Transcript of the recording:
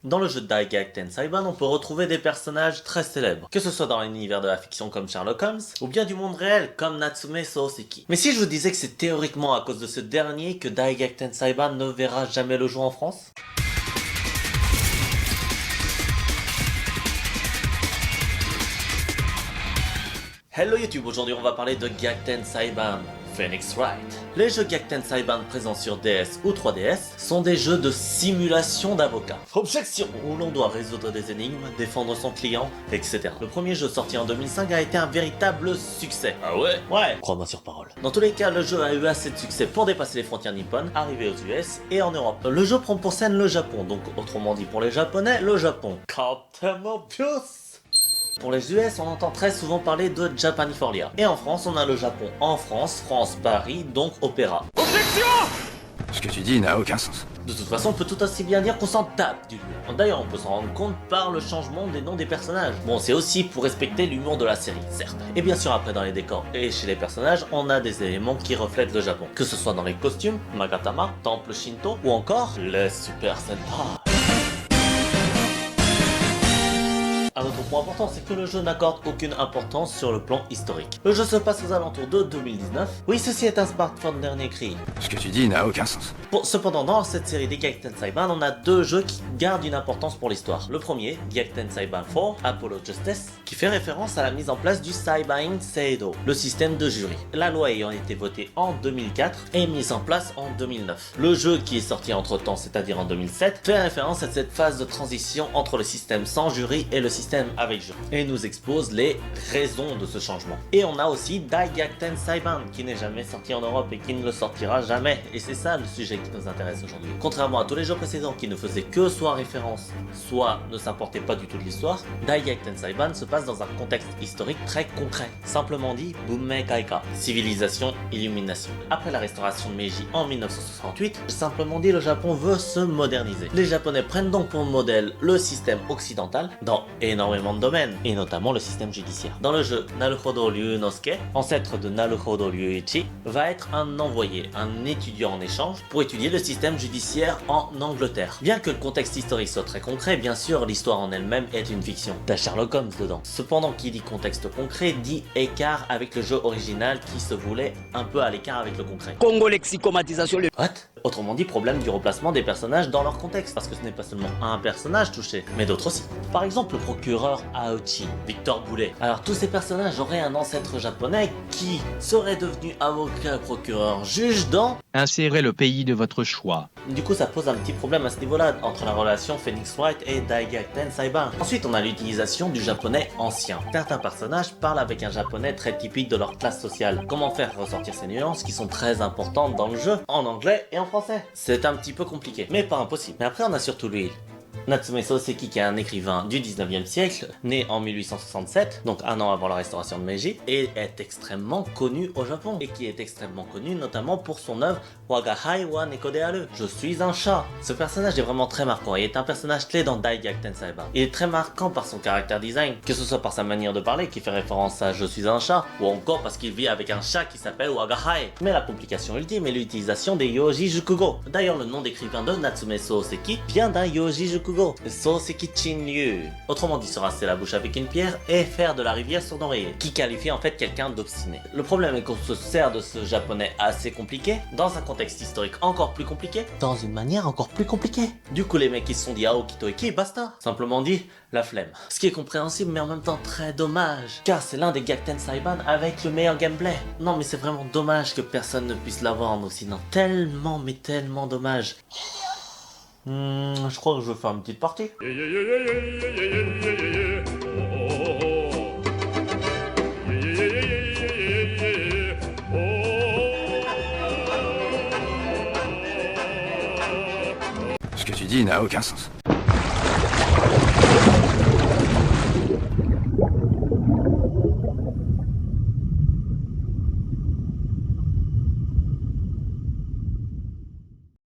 Dans le jeu Daigakuten Saiban, on peut retrouver des personnages très célèbres, que ce soit dans l'univers de la fiction comme Sherlock Holmes, ou bien du monde réel comme Natsume Soseki. Mais si je vous disais que c'est théoriquement à cause de ce dernier que Daigakuten Saiban ne verra jamais le jour en France? Hello YouTube, aujourd'hui on va parler de Gyakuten Saiban Phoenix Wright. Les jeux Gyakuten Saiban présents sur DS ou 3DS sont des jeux de simulation d'avocat. Objection! Où l'on doit résoudre des énigmes, défendre son client, etc. Le premier jeu sorti en 2005 a été un véritable succès. Ah ouais? Ouais, crois-moi sur parole. Dans tous les cas, le jeu a eu assez de succès pour dépasser les frontières nippones, arriver aux US et en Europe. Le jeu prend pour scène le Japon, donc autrement dit pour les Japonais, le Japon. Pour les US, on entend très souvent parler de Japanifolia. Et en France, on a le Japon en France, Paris, donc opéra. Objection! Ce que tu dis n'a aucun sens. De toute façon, on peut tout aussi bien dire qu'on s'en tape du lieu. D'ailleurs, on peut s'en rendre compte par le changement des noms des personnages. Bon, c'est aussi pour respecter l'humour de la série, certes. Et bien sûr, après dans les décors et chez les personnages, on a des éléments qui reflètent le Japon. Que ce soit dans les costumes, Magatama, temple Shinto, ou encore les Super Sentai. Un autre point important, c'est que le jeu n'accorde aucune importance sur le plan historique. Le jeu se passe aux alentours de 2019. Oui, ceci est un smartphone dernier cri. Ce que tu dis n'a aucun sens. Bon, cependant, dans cette série des Gyakuten Saiban, on a deux jeux qui gardent une importance pour l'histoire. Le premier, Gyakuten Saiban 4, Apollo Justice, qui fait référence à la mise en place du Saiban Seido, le système de jury. La loi ayant été votée en 2004 et mise en place en 2009. Le jeu qui est sorti entre temps, c'est-à-dire en 2007, fait référence à cette phase de transition entre le système sans jury et le système avec jury, et nous expose les raisons de ce changement. Et on a aussi Daigakuten Saiban, qui n'est jamais sorti en Europe et qui ne le sortira jamais, et c'est ça le sujet qui nous intéresse aujourd'hui. Contrairement à tous les jeux précédents qui ne faisaient que soit référence, soit ne s'importaient pas du tout de l'histoire, Daigakuten Saiban se passe dans un contexte historique très concret. Simplement dit, Bunmei Kaika, civilisation, illumination. Après la restauration de Meiji en 1968, simplement dit, le Japon veut se moderniser. Les Japonais prennent donc pour modèle le système occidental dans énormément de domaines, et notamment le système judiciaire. Dans le jeu, Naruhodo Ryunosuke, ancêtre de Naruhodo Ryuichi, va être un envoyé, un étudiant en échange, pour étudier le système judiciaire en Angleterre. Bien que le contexte historique soit très concret, bien sûr, l'histoire en elle-même est une fiction. T'as Sherlock Holmes dedans. Cependant, qui dit contexte concret, dit écart avec le jeu original qui se voulait un peu à l'écart avec le concret. Congo lexicomatisation. What? Autrement dit, problème du remplacement des personnages dans leur contexte, parce que ce n'est pas seulement un personnage touché, mais d'autres aussi. Par exemple, le procureur Aochi, Victor Boulet. Alors tous ces personnages auraient un ancêtre japonais qui serait devenu avocat, procureur, juge dans... Insérez le pays de votre choix. Du coup, ça pose un petit problème à ce niveau-là, entre la relation Phoenix Wright et Daigakuten Saiban. Ensuite, on a l'utilisation du japonais ancien. Certains personnages parlent avec un japonais très typique de leur classe sociale. Comment faire ressortir ces nuances qui sont très importantes dans le jeu, en anglais et en français? C'est un petit peu compliqué, mais pas impossible. Mais après, on a surtout lui. Natsume Soseki, qui est un écrivain du 19e siècle, né en 1867, donc un an avant la restauration de Meiji, et est extrêmement connu au Japon, et qui est extrêmement connu notamment pour son œuvre Waga Hai wa Neko de Aru, Je suis un chat. Ce personnage est vraiment très marquant et est un personnage clé dans Daigakuten Saiban. Il est très marquant par son caractère design, que ce soit par sa manière de parler qui fait référence à Je suis un chat, ou encore parce qu'il vit avec un chat qui s'appelle Waga Hai. Mais la complication ultime est l'utilisation des Yoji Jukugo. D'ailleurs, le nom d'écrivain de Natsume Soseki vient d'un Yoji Jukugo, Soseki Chinryu. Autrement dit, se rincer la bouche avec une pierre et faire de la rivière son oreiller, qui qualifie en fait quelqu'un d'obstiné. Le problème est qu'on se sert de ce japonais assez compliqué, dans un contexte historique encore plus compliqué, dans une manière encore plus compliquée. Du coup, les mecs qui se sont dit Aoki Toeki, basta. Simplement dit, la flemme. Ce qui est compréhensible mais en même temps très dommage, car c'est l'un des Gyakuten Saiban avec le meilleur gameplay. Non mais c'est vraiment dommage que personne ne puisse l'avoir en Occident. Tellement mais tellement dommage. Je crois que je vais faire une petite partie. Ce que tu dis n'a aucun sens.